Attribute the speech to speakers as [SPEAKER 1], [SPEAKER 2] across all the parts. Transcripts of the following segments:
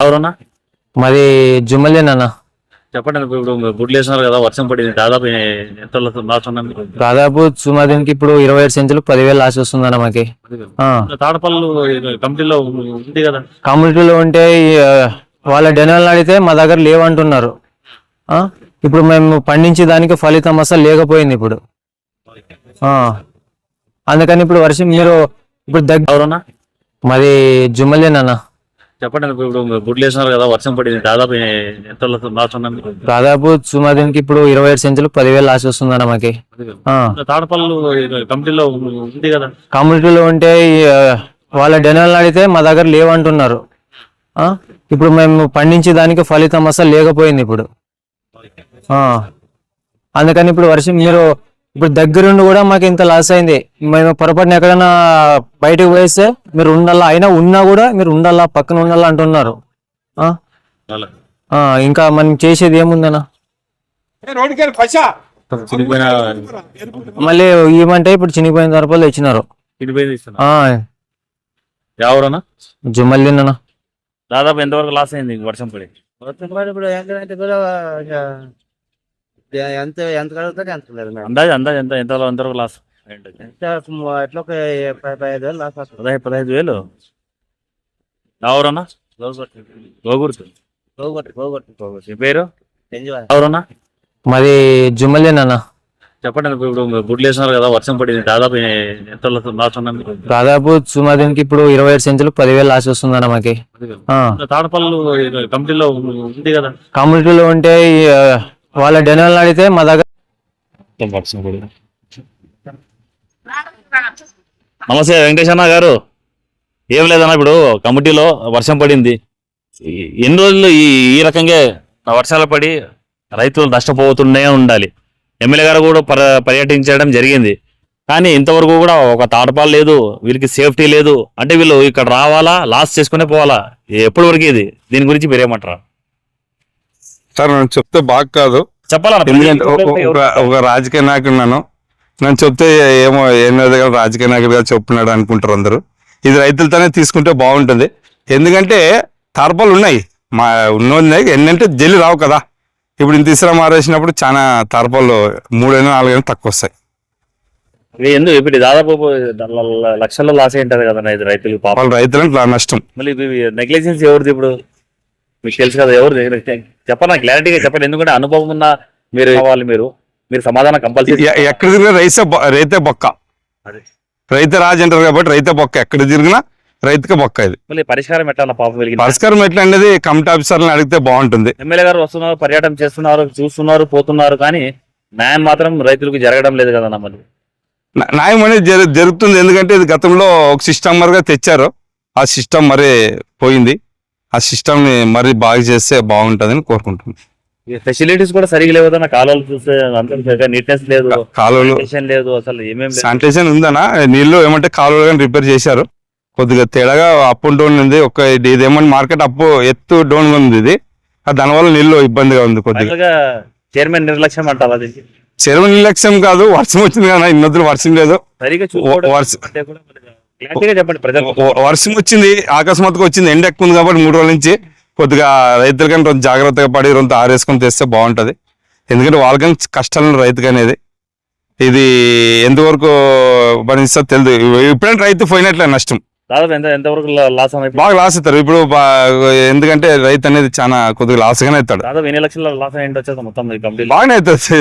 [SPEAKER 1] ఎవరన్నా
[SPEAKER 2] మాది జుమ్మలేనన్న.
[SPEAKER 1] చెప్పండి. ఇప్పుడు గుడ్లు వేసినారు కదా, వర్షం పడింది. దాదాపు ఎంత లాస్ ఉన్నాను?
[SPEAKER 2] దాదాపు సుమారుకి ఇప్పుడు 27 సెంచులు 10,000 లాస్ వస్తుందన్న మాకి.
[SPEAKER 1] తాడపల్లి కమిటీలో ఉంది కదా.
[SPEAKER 2] కమ్యూనిటీలో ఉంటే వాళ్ళ డెనల్ అడిగితే మా దగ్గర లేవంటున్నారు. ఇప్పుడు మేము పండించే దానికి ఫలితం అసలు లేకపోయింది ఇప్పుడు. అందుకని ఇప్పుడు వర్షం మీరు ఇప్పుడు
[SPEAKER 1] ఎవరన్నా
[SPEAKER 2] మాది జుమ్మలేనన్న.
[SPEAKER 1] చెప్పండి. ఇప్పుడు గుడ్లు వేసినారు కదా, వర్షం పడింది. దాదాపు ఎంత లాస్ ఉన్నాను?
[SPEAKER 2] దాదాపు సుమారుకి ఇప్పుడు 27 సెంచులు 10,000 లాస్ వస్తుందన్న మాకి.
[SPEAKER 1] తాడపల్లి కమిటీలో ఉంది కదా.
[SPEAKER 2] కమ్యూనిటీలో ఉంటే వాళ్ళ డెనల్ అడిగితే మా దగ్గర లేవంటున్నారు. ఇప్పుడు మేము పండించే దానికి ఫలితం అసలు లేకపోయింది ఇప్పుడు. అందుకని ఇప్పుడు వర్షం మీరు ఇప్పుడు దగ్గరుండి కూడా మాకు ఇంత లాస్ అయింది. మేము పొరపాటున ఎక్కడైనా బయటకు పోయిస్తే మీరు ఉండాలా, అయినా ఉన్నా కూడా మీరు ఉండాలా, పక్కన ఉండాలా అంటున్నారు. ఇంకా మనం చేసేది ఏముందన్నా? మళ్ళీ ఏమంటే ఇప్పుడు చినిగిపోయిన తరపులు తెచ్చినారు.
[SPEAKER 1] ఎవరన్నా
[SPEAKER 2] జుమ్మల్లినా.
[SPEAKER 1] దాదాపు ఎంతవరకు లాస్ అయింది వర్షం పడి?
[SPEAKER 3] ఇప్పుడు ఎంత ఎంత కడుగుతారు ఎంత లేదు
[SPEAKER 1] అందాజు ఎంతవరకు లాస్?
[SPEAKER 3] ఎట్లా ఒక 15,000 లాస్ వస్తుంది.
[SPEAKER 1] 15,000. ఎవరన్నా? గోగుర్తు. మీ పేరు ఎవరన్నా?
[SPEAKER 2] మాది జుమ్మలేనన్న.
[SPEAKER 1] చెప్పండి. ఇప్పుడు గుడ్లు వేసినారు కదా, వర్షం పడింది. దాదాపు ఎంత లాస్ ఉన్నాను?
[SPEAKER 2] దాదాపు సుమారుకి ఇప్పుడు 27 సెంచులు 10,000 లాస్ వస్తుందన్న మాకి.
[SPEAKER 1] తాడపల్లి కమిటీలో ఉంది కదా.
[SPEAKER 2] కమ్యూనిటీలో ఉంటే వాళ్ళ డెనల్ అడిగితే మా దగ్గర.
[SPEAKER 1] నమస్తే వెంకటేష్ అన్న గారు. ఏం లేదన్నా, ఇప్పుడు కమిటీలో వర్షం పడింది. ఎన్ని రోజులు ఈ రకంగా వర్షాలు పడి రైతులు నష్టపోతూనే ఉండాలి. ఎమ్మెల్యే గారు కూడా పర్యటించడం జరిగింది. కానీ ఇంతవరకు కూడా ఒక తాడపాలు లేదు, వీళ్ళకి సేఫ్టీ లేదు. అంటే వీళ్ళు ఇక్కడ రావాలా, లాస్ చేసుకునే పోవాలా? ఎప్పటి వరకు ఇది? దీని గురించి మీరేమంటారా
[SPEAKER 4] సార్? నేను చెప్తే బాగా కాదు, ఎందుకంటే ఒక రాజకీయ నాయకుడు నన్ను చెప్తే ఏమో ఏం రాజకీయ నాయకుడిగా చెప్తున్నాడు అనుకుంటారు అందరూ. ఇది రైతులతోనే తీసుకుంటే బాగుంటుంది. ఎందుకంటే తార్పాలు ఉన్నాయి, మా ఉన్నాయి. ఏంటంటే జల్లి రావు కదా. ఇప్పుడు ఇంత ఇసురా మారేసినప్పుడు చాలా తార్పాలు 3-4 తక్కువ వస్తాయి.
[SPEAKER 1] ఇప్పుడు దాదాపు లక్షల్లో లాస్ అయింటారు కదా ఇది రైతులు.
[SPEAKER 4] పాపం రైతులకు నష్టం.
[SPEAKER 1] మళ్ళీ నెగ్లిజెన్స్ ఎవరిది ఇప్పుడు? మీకు తెలుసు కదా ఎవరు? చెప్పనా, క్లారిటీగా చెప్పండి. ఎందుకంటే అనుభవం ఉన్న మీరు మీరు సమాధానం కంపల్సరీ.
[SPEAKER 4] ఎక్కడ తిరిగినా రైతే బొక్క, రైతే రాజు అంటారు కాబట్టి రైతే బొక్క. ఎక్కడ తిరిగినా రైతుకే బొక్క. ఇది
[SPEAKER 1] మళ్ళీ పరిష్కారం ఎట్లా?
[SPEAKER 4] పరిష్కారం ఎట్లా అనేది కమిటీ ఆఫీసర్లను అడిగితే బాగుంటుంది.
[SPEAKER 1] ఎమ్మెల్యే గారు వస్తున్నారు, పర్యటన చేస్తున్నారు, చూస్తున్నారు, పోతున్నారు. కానీ న్యాయం మాత్రం రైతులకు జరగడం లేదు కదా. మళ్ళీ
[SPEAKER 4] న్యాయం అనేది జరుగుతుంది. ఎందుకంటే ఇది గతంలో ఒక సిస్టమ్ గా తెచ్చారు. ఆ సిస్టమ్ మరి పోయింది. ఆ సిస్టమ్ ని మరీ బాగా చేస్తే బాగుంటుందని కోరుకుంటున్నాను.
[SPEAKER 1] ఫెసిలిటీస్ కూడా సరిగా లేవు. కాలువలు చూస్తే నీట్నెస్ లేదు,
[SPEAKER 4] కాలువలు
[SPEAKER 1] లేదు, అసలు ఏమేమి
[SPEAKER 4] శానిటైజేషన్ ఉందనా? నీళ్లు ఏమంటే కాలువలు కానీ రిపేర్ చేశారు. కొద్దిగా తేడాగా అప్ అండ్ డౌన్ ఉంది. ఇది ఏమంటే మార్కెట్ అప్ ఎత్తు డౌన్ ఉంది. ఇది దానివల్ల నీళ్లు ఇబ్బందిగా ఉంది. కొద్దిగా
[SPEAKER 1] చైర్మన్ నిర్లక్ష్యం అంటారు. అది
[SPEAKER 4] చైర్మన్ నిర్లక్ష్యం కాదు, వర్షం వచ్చింది కదా. ఇన్నొద్దు వర్షం లేదు. వర్షం వచ్చింది, అకస్మాత్తుగా వచ్చింది. ఎండ ఎక్కువ ఉంది కాబట్టి 3 రోజుల నుంచి కొద్దిగా రైతులకని కొంచెం జాగ్రత్తగా పడి రొంత ఆరేసుకొని తెస్తే బాగుంటది. ఎందుకంటే వాళ్ళకని కష్టాలు రైతుకు అనేది. ఇది ఎంతవరకు భరిస్తా తెలియదు. ఇప్పుడంటే రైతు పోయినట్లే నష్టం.
[SPEAKER 1] ఎంతవరకు లాస్?
[SPEAKER 4] బాగా లాస్ అవుతారు ఇప్పుడు. ఎందుకంటే రైతు అనేది చాలా కొద్దిగా లాస్ గానే అవుతాడు.
[SPEAKER 1] ఎన్ని లక్షల లాస్ అయ్యింది మొత్తం?
[SPEAKER 4] బాగానే అవుతుంది.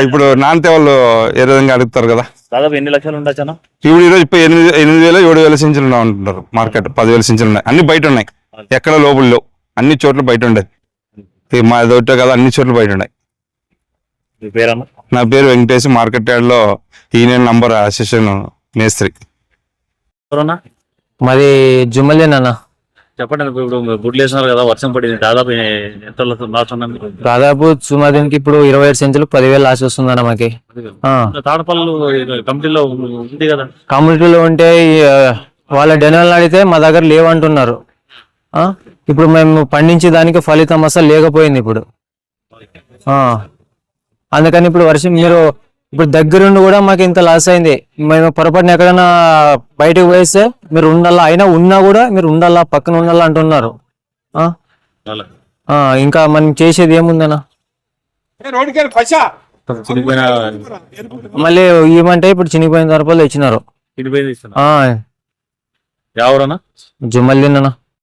[SPEAKER 4] ఇప్పుడు నాంతే వాళ్ళు ఏ విధంగా అడుగుతారు కదా.
[SPEAKER 1] దాదాపు ఎన్ని లక్షలు ఉండొచ్చా?
[SPEAKER 4] ఇప్పుడు ఈరోజు 8,000-7,000 సెంచులు ఉంటున్నారు. మార్కెట్ 10,000 సెంచులు ఉన్నాయి. అన్ని బయట ఉన్నాయి, ఎక్కడ లోపల లేవు. అన్ని చోట్ల బయట ఉండేది మా దొట్టే కదా. అన్ని చోట్ల బయట ఉన్నాయి. నా పేరు వెంకటేష్. మార్కెట్ యార్డ్ లో యూనియన్ నంబర్ అసోసియేషన్ మేస్త్రి.
[SPEAKER 2] మాది జుమ్మలేనన్న.
[SPEAKER 1] చెప్పండి. ఇప్పుడు గుడ్లు వేసినారు కదా, వర్షం పడింది. దాదాపు ఎంత లాస్ ఉన్నాను?
[SPEAKER 2] దాదాపు సుమారుకి ఇప్పుడు 27 సెంచులు 10,000 లాస్ వస్తుందన్న మాకి.
[SPEAKER 1] తాడపల్లి కమిటీలో ఉంది కదా.
[SPEAKER 2] కమ్యూనిటీలో ఉంటే వాళ్ళ డెనల్ అడిగితే మా దగ్గర లేవంటున్నారు. ఇప్పుడు మేము పండించే దానికి ఫలితం అసలు లేకపోయింది ఇప్పుడు. అందుకని ఇప్పుడు వర్షం మీరు ఇప్పుడు దగ్గరుండి కూడా మాకు ఇంత లాస్ అయింది. మేము పొరపాటున ఎక్కడైనా బయటకు పోయిస్తే మీరు ఉండాలా, అయినా ఉన్నా కూడా మీరు ఉండాలా, పక్కన ఉండాలా అంటున్నారు. ఇంకా మనం చేసేది ఏముందన్నా? మళ్ళీ ఇవ్వమంటే ఇప్పుడు చినిగిపోయిన తరపులు ఇచ్చినారు.
[SPEAKER 1] ఎవరన్నా
[SPEAKER 2] జుమ్మల్లిందన్నా